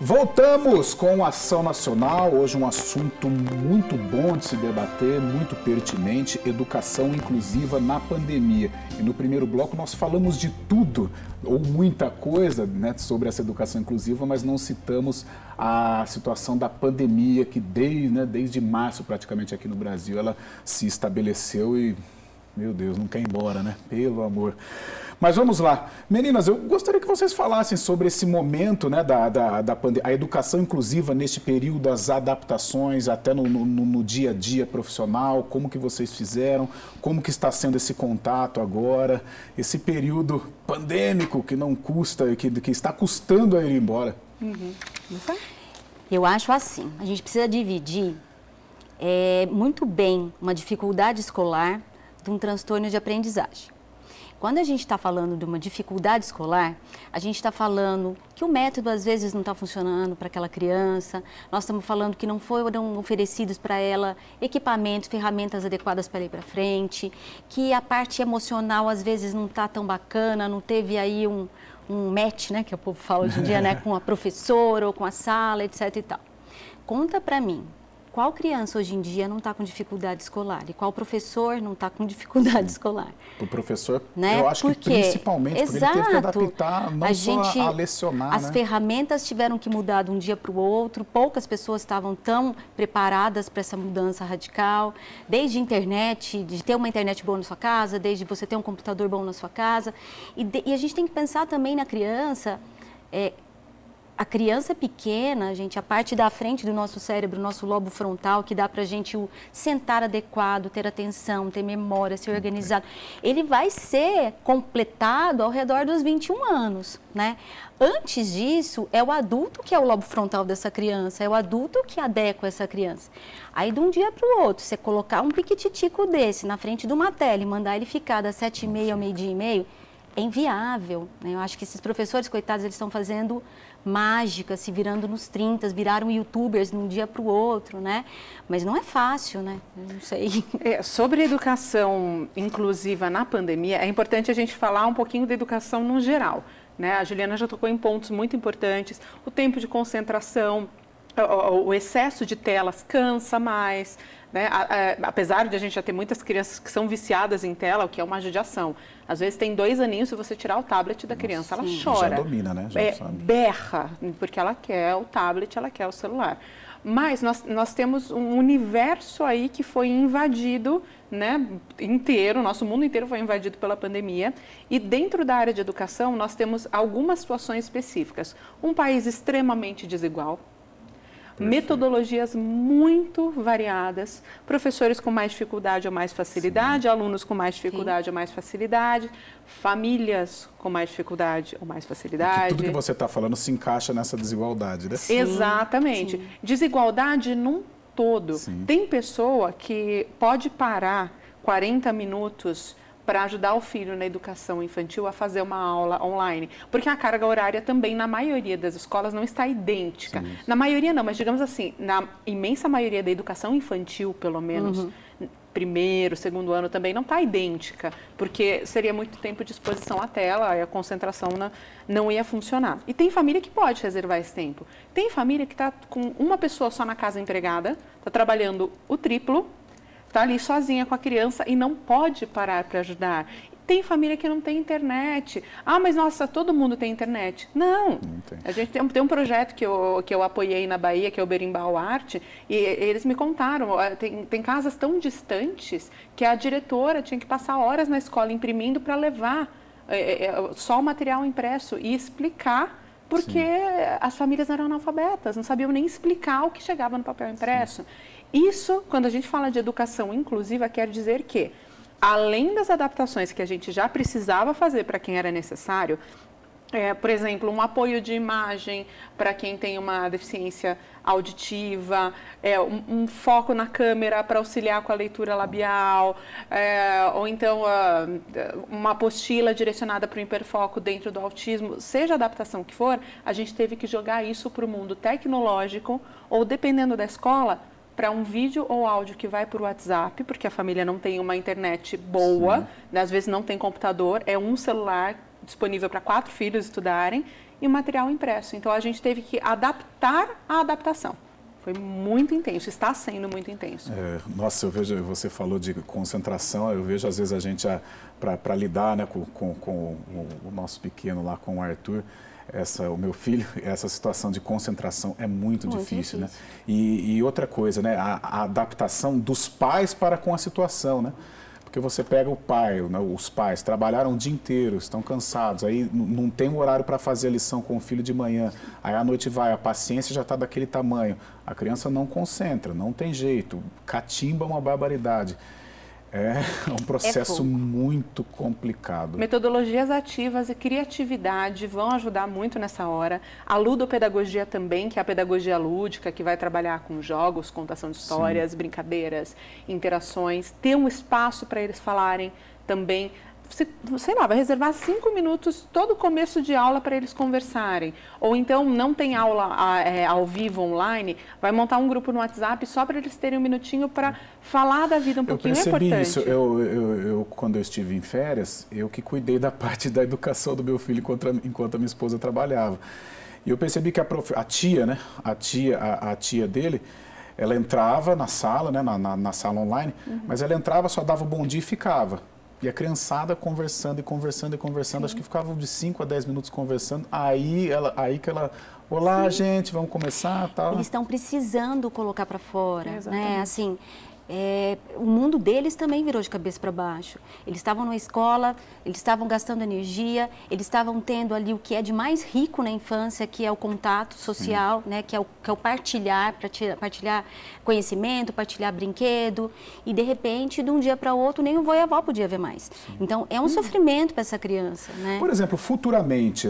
Voltamos com Ação Nacional, hoje um assunto muito bom de se debater, muito pertinente, educação inclusiva na pandemia. E no primeiro bloco nós falamos de tudo, ou muita coisa, né, sobre essa educação inclusiva, mas não citamos a situação da pandemia que desde março praticamente aqui no Brasil ela se estabeleceu e, meu Deus, não quer ir embora, né? Pelo amor. Mas vamos lá. Meninas, eu gostaria que vocês falassem sobre esse momento, né, da pandemia, a educação inclusiva neste período, as adaptações até no dia a dia profissional, como que vocês fizeram, como que está sendo esse contato agora, esse período pandêmico que não custa, que está custando a ir embora. Eu acho assim, a gente precisa dividir muito bem uma dificuldade escolar de um transtorno de aprendizagem. Quando a gente está falando de uma dificuldade escolar, a gente está falando que o método às vezes não está funcionando para aquela criança, nós estamos falando que não foram oferecidos para ela equipamentos, ferramentas adequadas para ir para frente, que a parte emocional às vezes não está tão bacana, não teve aí um match, né, que o povo fala hoje em dia, né, com a professora ou com a sala, etc e tal. Conta para mim. Qual criança hoje em dia não está com dificuldade escolar? E qual professor não está com dificuldade escolar? O professor, né? Eu acho que principalmente porque ele teve que adaptar não só a lecionar, As ferramentas tiveram que mudar de um dia para o outro, poucas pessoas estavam tão preparadas para essa mudança radical, desde internet, de ter uma internet boa na sua casa, desde você ter um computador bom na sua casa. E a gente tem que pensar também na criança. A criança pequena, gente, a parte da frente do nosso cérebro, nosso lobo frontal, que dá pra gente o sentar adequado, ter atenção, ter memória, ser organizado, ele vai ser completado ao redor dos 21 anos, né? Antes disso, é o adulto que é o lobo frontal dessa criança, é o adulto que adequa essa criança. Aí, de um dia para o outro, você colocar um piquititico desse na frente de uma tela e mandar ele ficar das 7h30 ao meio-dia e meio, é inviável, né? Eu acho que esses professores, coitados, eles estão fazendo mágica, se virando nos 30, viraram youtubers de um dia para o outro, né? Mas não é fácil, né? Eu não sei. Sobre educação inclusiva na pandemia, é importante a gente falar um pouquinho da educação no geral, né? A Juliana já tocou em pontos muito importantes, o tempo de concentração, o excesso de telas cansa mais, né? Apesar de a gente já ter muitas crianças que são viciadas em tela, o que é uma judiação. Às vezes tem 2 aninhos, se você tirar o tablet da criança, ela chora. Já domina, né? Já sabe. Berra, porque ela quer o tablet, ela quer o celular. Mas nós temos um universo aí que foi invadido, né, inteiro, nosso mundo inteiro foi invadido pela pandemia. E dentro da área de educação, nós temos algumas situações específicas. Um país extremamente desigual. Metodologias muito variadas, professores com mais dificuldade ou mais facilidade, alunos com mais dificuldade ou mais facilidade, famílias com mais dificuldade ou mais facilidade. E tudo que você está falando se encaixa nessa desigualdade, né? Exatamente. Desigualdade num todo. Tem pessoa que pode parar 40 minutos para ajudar o filho na educação infantil a fazer uma aula online. Porque a carga horária também, na maioria das escolas, não está idêntica. Na maioria não, mas digamos assim, na imensa maioria da educação infantil, pelo menos, primeiro, segundo ano também, não está idêntica. Porque seria muito tempo de exposição à tela e a concentração não ia funcionar. E tem família que pode reservar esse tempo. Tem família que está com uma pessoa só na casa empregada, está trabalhando o triplo, está ali sozinha com a criança e não pode parar para ajudar. Tem família que não tem internet. Ah, mas nossa, todo mundo tem internet. Não. A gente tem um projeto que eu apoiei na Bahia, que é o Berimbau Arte, e eles me contaram, tem casas tão distantes que a diretora tinha que passar horas na escola imprimindo para levar só o material impresso e explicar, porque as famílias eram analfabetas, não sabiam nem explicar o que chegava no papel impresso. Isso, quando a gente fala de educação inclusiva, quer dizer que, além das adaptações que a gente já precisava fazer para quem era necessário, por exemplo, um apoio de imagem para quem tem uma deficiência auditiva, um foco na câmera para auxiliar com a leitura labial, ou então uma apostila direcionada para o hiperfoco dentro do autismo, seja a adaptação que for, a gente teve que jogar isso para o mundo tecnológico, ou dependendo da escola, para um vídeo ou áudio que vai por WhatsApp, porque a família não tem uma internet boa, às vezes não tem computador, é um celular disponível para 4 filhos estudarem e o material impresso. Então, a gente teve que adaptar a adaptação. Foi muito intenso, está sendo muito intenso. Nossa, eu vejo, você falou de concentração, eu vejo às vezes a gente, para lidar, né, com o nosso pequeno lá, com o Arthur, o meu filho, essa situação de concentração é muito difícil, né? E outra coisa, né, a adaptação dos pais para com a situação, né? Porque você pega o pai, né, os pais trabalharam o dia inteiro, estão cansados, aí não tem um horário para fazer a lição com o filho de manhã, aí à noite vai, a paciência já está daquele tamanho, a criança não concentra, não tem jeito, catimba uma barbaridade. É um processo muito complicado. Metodologias ativas e criatividade vão ajudar muito nessa hora. A ludopedagogia também, que é a pedagogia lúdica, que vai trabalhar com jogos, contação de histórias, brincadeiras, interações. Ter um espaço para eles falarem também. Sei lá, vai reservar 5 minutos todo começo de aula para eles conversarem. Ou então, não tem aula ao vivo, online, vai montar um grupo no WhatsApp só para eles terem um minutinho para falar da vida um pouquinho. É importante. Eu percebi isso. Quando eu estive em férias, eu que cuidei da parte da educação do meu filho enquanto a minha esposa trabalhava. E eu percebi que a tia, né, a tia dele, ela entrava na sala, né, na sala online, mas ela entrava, só dava o bom dia e ficava. E a criançada conversando, acho que ficava de 5 a 10 minutos conversando, aí que ela, olá gente, vamos começar, tal. Eles estão precisando colocar para fora, né, assim, o mundo deles também virou de cabeça para baixo. Eles estavam na escola, eles estavam gastando energia, eles estavam tendo ali o que é de mais rico na infância, que é o contato social, né, que é o partilhar conhecimento, partilhar brinquedo, e de repente, de um dia para o outro, nem o vô e a avó podia ver mais. Então, é um sofrimento para essa criança, né? Por exemplo, futuramente,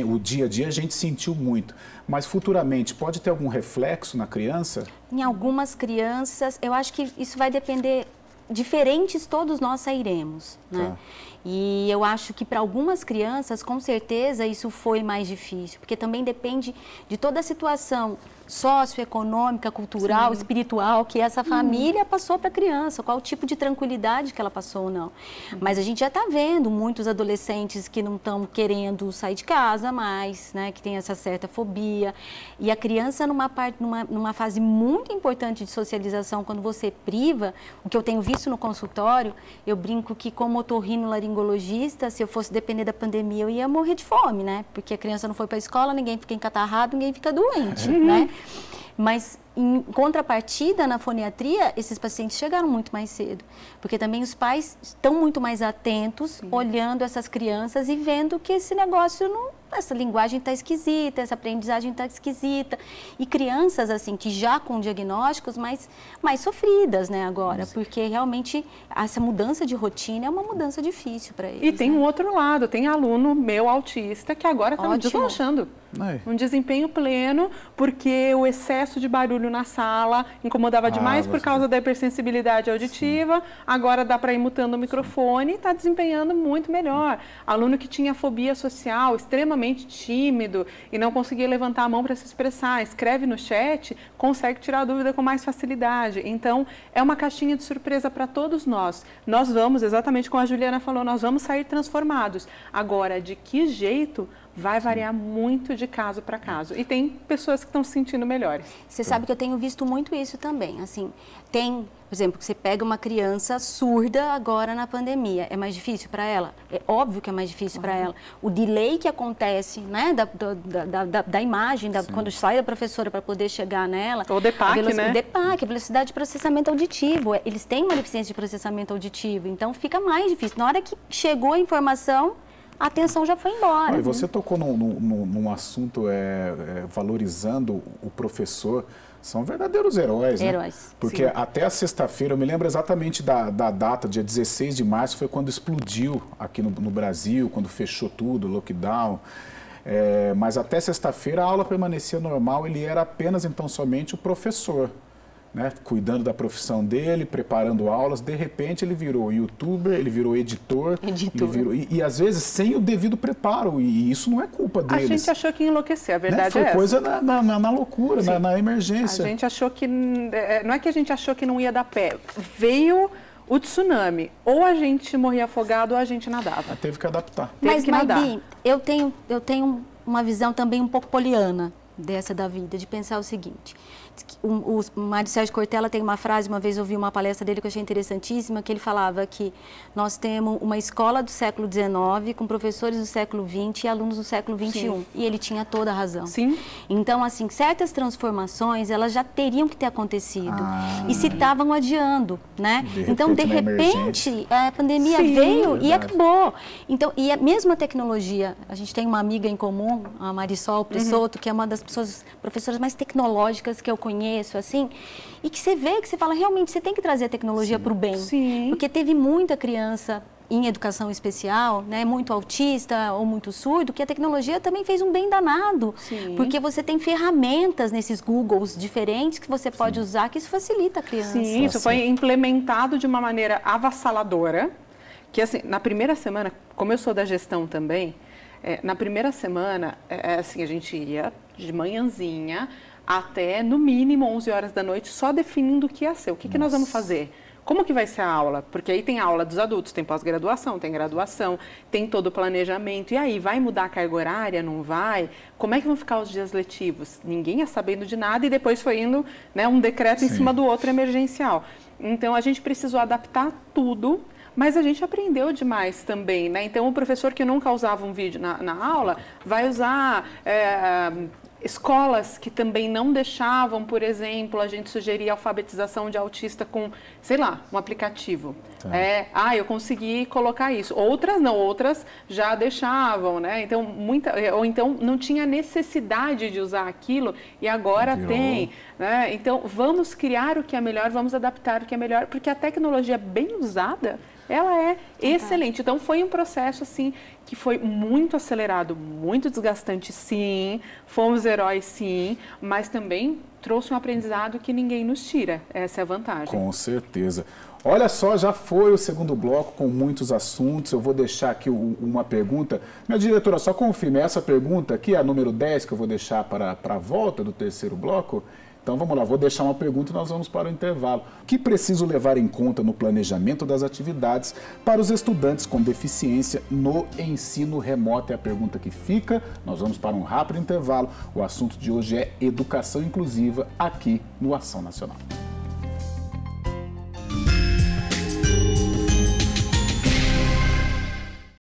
o dia a dia a gente sentiu muito, mas futuramente pode ter algum reflexo na criança? Em algumas crianças, eu acho que isso vai depender, diferentes todos nós sairemos, né? E eu acho que para algumas crianças, com certeza, isso foi mais difícil, porque também depende de toda a situação socioeconômica, cultural, espiritual que essa família passou para a criança, qual o tipo de tranquilidade que ela passou ou não. Mas a gente já está vendo muitos adolescentes que não estão querendo sair de casa mais, né, que tem essa certa fobia. E a criança, numa fase muito importante de socialização, quando você priva, o que eu tenho visto no consultório, eu brinco que como otorrinolaringologista, se eu fosse depender da pandemia, eu ia morrer de fome, né? Porque a criança não foi para a escola, ninguém fica encatarrado, ninguém fica doente, né? Mas, em contrapartida, na foniatria, esses pacientes chegaram muito mais cedo, porque também os pais estão muito mais atentos, olhando essas crianças e vendo que esse negócio essa linguagem está esquisita, essa aprendizagem está esquisita. E crianças, assim, que já com diagnósticos mais sofridas, né, agora, porque realmente essa mudança de rotina é uma mudança difícil para eles. E tem um outro lado, tem aluno meu autista que agora está deslanchando. Um desempenho pleno, porque o excesso de barulho na sala incomodava demais por causa da hipersensibilidade auditiva, agora dá para ir mutando o microfone e está desempenhando muito melhor. Aluno que tinha fobia social, extremamente tímido e não conseguia levantar a mão para se expressar, escreve no chat, consegue tirar a dúvida com mais facilidade. Então, é uma caixinha de surpresa para todos nós. Nós vamos, exatamente como a Juliana falou, nós vamos sair transformados. Agora, de que jeito? Vai variar muito de caso para caso. E tem pessoas que estão se sentindo melhores. Você sabe que eu tenho visto muito isso também. Assim, por exemplo, que você pega uma criança surda agora na pandemia. É mais difícil para ela? É óbvio que é mais difícil para ela. O delay que acontece, né, da imagem, quando sai da professora para poder chegar nela. O DEPAC, né? O DEPAC, a velocidade de processamento auditivo. Eles têm uma deficiência de processamento auditivo, então fica mais difícil. Na hora que chegou a informação, a atenção já foi embora. E você tocou num assunto valorizando o professor. São verdadeiros heróis, né? Heróis. Porque até a sexta-feira, eu me lembro exatamente da data, dia 16 de março, foi quando explodiu aqui no Brasil, quando fechou tudo, lockdown. Mas até sexta-feira a aula permanecia normal, ele era apenas, então, somente o professor, né? Cuidando da profissão dele, preparando aulas. De repente ele virou youtuber, ele virou editor. E às vezes sem o devido preparo, e isso não é culpa deles. A gente achou que ia enlouquecer, a verdade foi é essa. Foi coisa na loucura, na emergência. A gente achou que, não é que a gente achou que não ia dar pé, veio o tsunami, ou a gente morria afogado ou a gente nadava. Teve que adaptar. Mas, Mabi, eu tenho uma visão também um pouco poliana dessa da vida, de pensar o seguinte. O Mário Sérgio Cortella tem uma frase, uma vez eu ouvi uma palestra dele que eu achei interessantíssima, que ele falava que nós temos uma escola do século XIX com professores do século XX e alunos do século XXI. Sim. E ele tinha toda a razão. Sim. Então, assim, certas transformações, elas já teriam que ter acontecido. E se estavam adiando, né? Então, de repente, a pandemia veio e acabou. Então, e a mesma tecnologia, a gente tem uma amiga em comum, a Marisol Prissotto, que é uma das professoras mais tecnológicas que eu conheço, assim, e que você vê, que você fala, realmente, você tem que trazer a tecnologia para o bem. Sim. Porque teve muita criança em educação especial, né, muito autista ou muito surdo, que a tecnologia também fez um bem danado. Sim. Porque você tem ferramentas nesses Googles diferentes que você pode usar, que isso facilita a criança. Sim, isso foi implementado de uma maneira avassaladora, que assim, na primeira semana, como eu sou da gestão também, na primeira semana, assim, a gente ia de manhãzinha até, no mínimo, 11 horas da noite, só definindo o que ia ser. O que nós vamos fazer? Como que vai ser a aula? Porque aí tem aula dos adultos, tem pós-graduação, tem graduação, tem todo o planejamento. E aí, vai mudar a carga horária? Não vai? Como é que vão ficar os dias letivos? Ninguém ia sabendo de nada e depois foi indo, né, um decreto em cima do outro emergencial. Então, a gente precisou adaptar tudo. Mas a gente aprendeu demais também, né? Então, o professor que nunca usava um vídeo na aula vai usar escolas que também não deixavam, por exemplo, a gente sugeria alfabetização de autista com, sei lá, um aplicativo. Tá. Eu consegui colocar isso. Outras não, outras já deixavam, né? Então, ou então não tinha necessidade de usar aquilo e agora tem, né? Então, vamos criar o que é melhor, vamos adaptar o que é melhor, porque a tecnologia bem usada, ela é excelente. Então, foi um processo, assim, que foi muito acelerado, muito desgastante, sim. Fomos heróis, sim. Mas também trouxe um aprendizado que ninguém nos tira. Essa é a vantagem. Com certeza. Olha só, já foi o segundo bloco com muitos assuntos. Eu vou deixar aqui uma pergunta. Minha diretora, só confirme, essa pergunta aqui é a número 10 que eu vou deixar para a volta do terceiro bloco. Então, vamos lá, vou deixar uma pergunta e nós vamos para o intervalo. O que preciso levar em conta no planejamento das atividades para os estudantes com deficiência no ensino remoto? É a pergunta que fica. Nós vamos para um rápido intervalo. O assunto de hoje é educação inclusiva aqui no Ação Nacional.